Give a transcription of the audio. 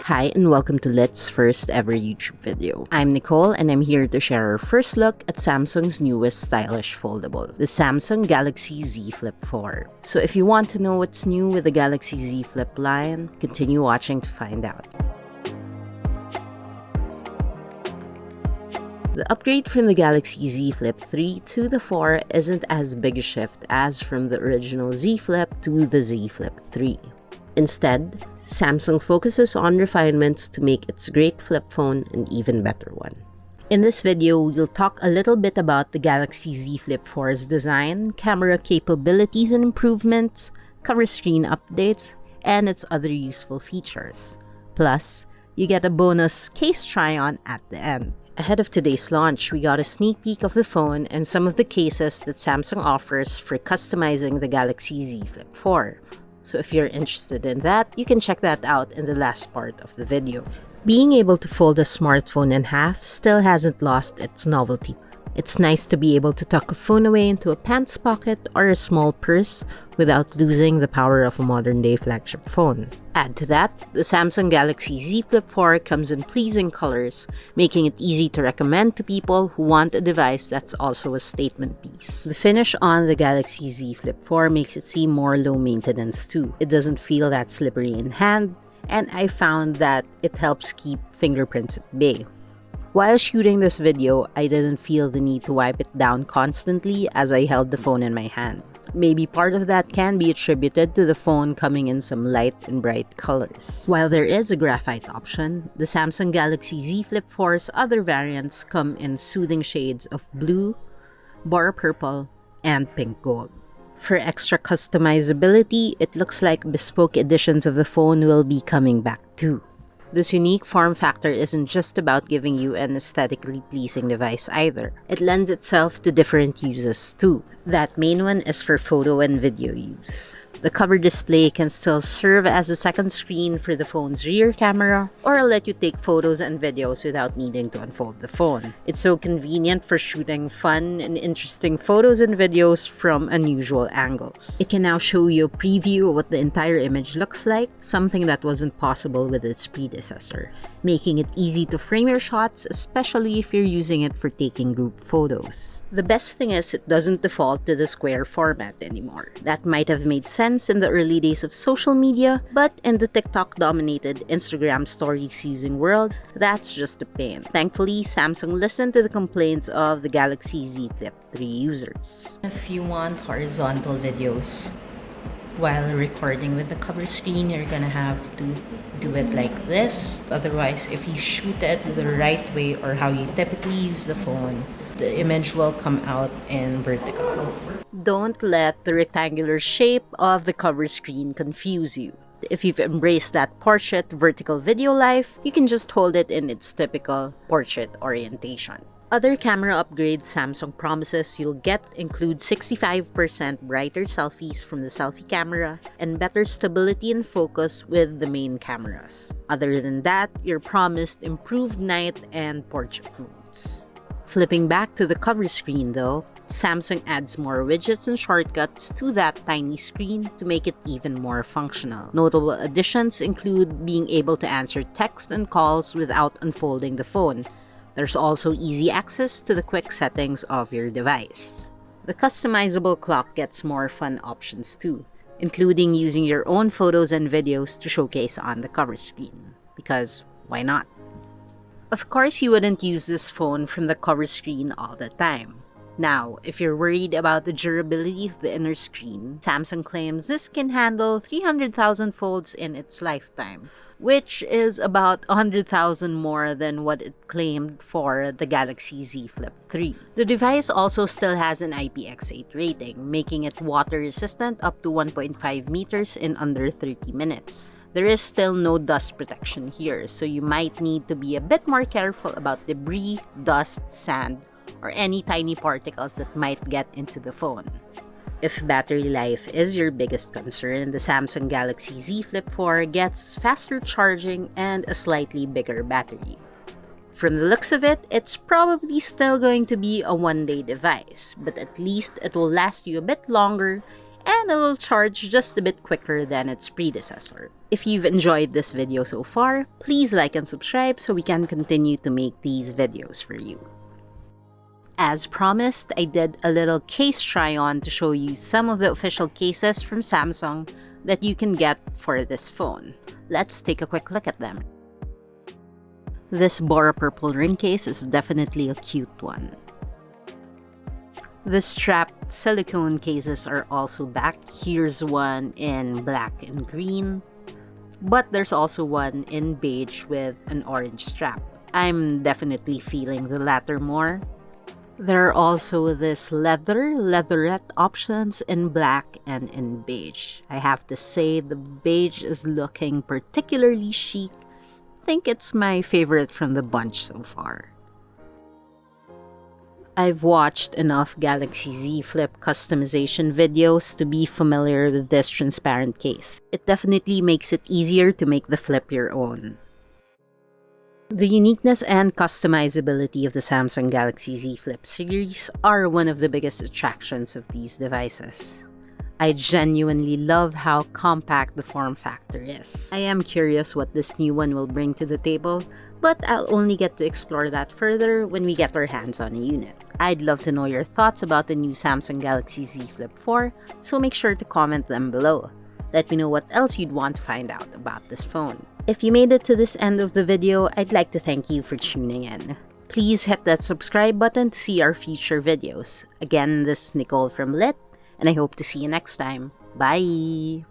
Hi and welcome to Let's first ever YouTube video. I'm Nicole and I'm here to share our first look at Samsung's newest stylish foldable, the Samsung Galaxy Z Flip 4. So if you want to know what's new with the Galaxy Z Flip line, continue watching to find out. The upgrade from the Galaxy Z Flip 3 to the 4 isn't as big a shift as from the original Z Flip to the Z Flip 3. Instead, Samsung focuses on refinements to make its great flip phone an even better one. In this video, we'll talk a little bit about the Galaxy Z Flip 4's design, camera capabilities and improvements, cover screen updates, and its other useful features. Plus, you get a bonus case try-on at the end. Ahead of today's launch, we got a sneak peek of the phone and some of the cases that Samsung offers for customizing the Galaxy Z Flip 4. So if you're interested in that, you can check that out in the last part of the video. Being able to fold a smartphone in half still hasn't lost its novelty. It's nice to be able to tuck a phone away into a pants pocket or a small purse without losing the power of a modern-day flagship phone. Add to that, the Samsung Galaxy Z Flip 4 comes in pleasing colors, making it easy to recommend to people who want a device that's also a statement piece. The finish on the Galaxy Z Flip 4 makes it seem more low maintenance too. It doesn't feel that slippery in hand, and I found that it helps keep fingerprints at bay. While shooting this video, I didn't feel the need to wipe it down constantly as I held the phone in my hand. Maybe part of that can be attributed to the phone coming in some light and bright colors. While there is a graphite option, the Samsung Galaxy Z Flip 4's other variants come in soothing shades of blue, bar purple, and pink gold. For extra customizability, it looks like bespoke editions of the phone will be coming back too. This unique form factor isn't just about giving you an aesthetically pleasing device either. It lends itself to different uses too. That main one is for photo and video use. The cover display can still serve as a second screen for the phone's rear camera, or let you take photos and videos without needing to unfold the phone. It's so convenient for shooting fun and interesting photos and videos from unusual angles. It can now show you a preview of what the entire image looks like, something that wasn't possible with its predecessor, making it easy to frame your shots, especially if you're using it for taking group photos. The best thing is it doesn't default to the square format anymore. That might have made sense in the early days of social media, but in the TikTok-dominated Instagram stories using world, that's just a pain. Thankfully, Samsung listened to the complaints of the Galaxy Z Flip 3 users. If you want horizontal videos while recording with the cover screen, you're gonna have to do it like this. Otherwise, if you shoot it the right way or how you typically use the phone, the image will come out in vertical. Don't let the rectangular shape of the cover screen confuse you. If you've embraced that portrait vertical video life, you can just hold it in its typical portrait orientation. Other camera upgrades Samsung promises you'll get include 65% brighter selfies from the selfie camera and better stability and focus with the main cameras. Other than that, you're promised improved night and portrait modes. Flipping back to the cover screen though, Samsung adds more widgets and shortcuts to that tiny screen to make it even more functional. Notable additions include being able to answer text and calls without unfolding the phone. There's also easy access to the quick settings of your device. The customizable clock gets more fun options too, including using your own photos and videos to showcase on the cover screen. Because why not? Of course, you wouldn't use this phone from the cover screen all the time. Now, if you're worried about the durability of the inner screen, Samsung claims this can handle 300,000 folds in its lifetime, which is about 100,000 more than what it claimed for the Galaxy Z Flip 3. The device also still has an IPX8 rating, making it water-resistant up to 1.5 meters in under 30 minutes. There is still no dust protection here, so you might need to be a bit more careful about debris, dust, sand, or any tiny particles that might get into the phone. If battery life is your biggest concern, the Samsung Galaxy Z Flip 4 gets faster charging and a slightly bigger battery. From the looks of it, it's probably still going to be a one-day device, but at least it will last you a bit longer and it'll charge just a bit quicker than its predecessor. If you've enjoyed this video so far, please like and subscribe so we can continue to make these videos for you. As promised, I did a little case try-on to show you some of the official cases from Samsung that you can get for this phone. Let's take a quick look at them. This Bora purple ring case is definitely a cute one. The strapped silicone cases are also back. Here's one in black and green, but there's also one in beige with an orange strap. I'm definitely feeling the latter more. There are also this leatherette options in black and in beige. I have to say the beige is looking particularly chic. I think it's my favorite from the bunch so far. I've watched enough Galaxy Z Flip customization videos to be familiar with this transparent case. It definitely makes it easier to make the flip your own. The uniqueness and customizability of the Samsung Galaxy Z Flip series are one of the biggest attractions of these devices. I genuinely love how compact the form factor is. I am curious what this new one will bring to the table, but I'll only get to explore that further when we get our hands on a unit. I'd love to know your thoughts about the new Samsung Galaxy Z Flip 4, so make sure to comment them below. Let me know what else you'd want to find out about this phone. If you made it to this end of the video, I'd like to thank you for tuning in. Please hit that subscribe button to see our future videos. Again, this is Nicole from Lit, and I hope to see you next time. Bye!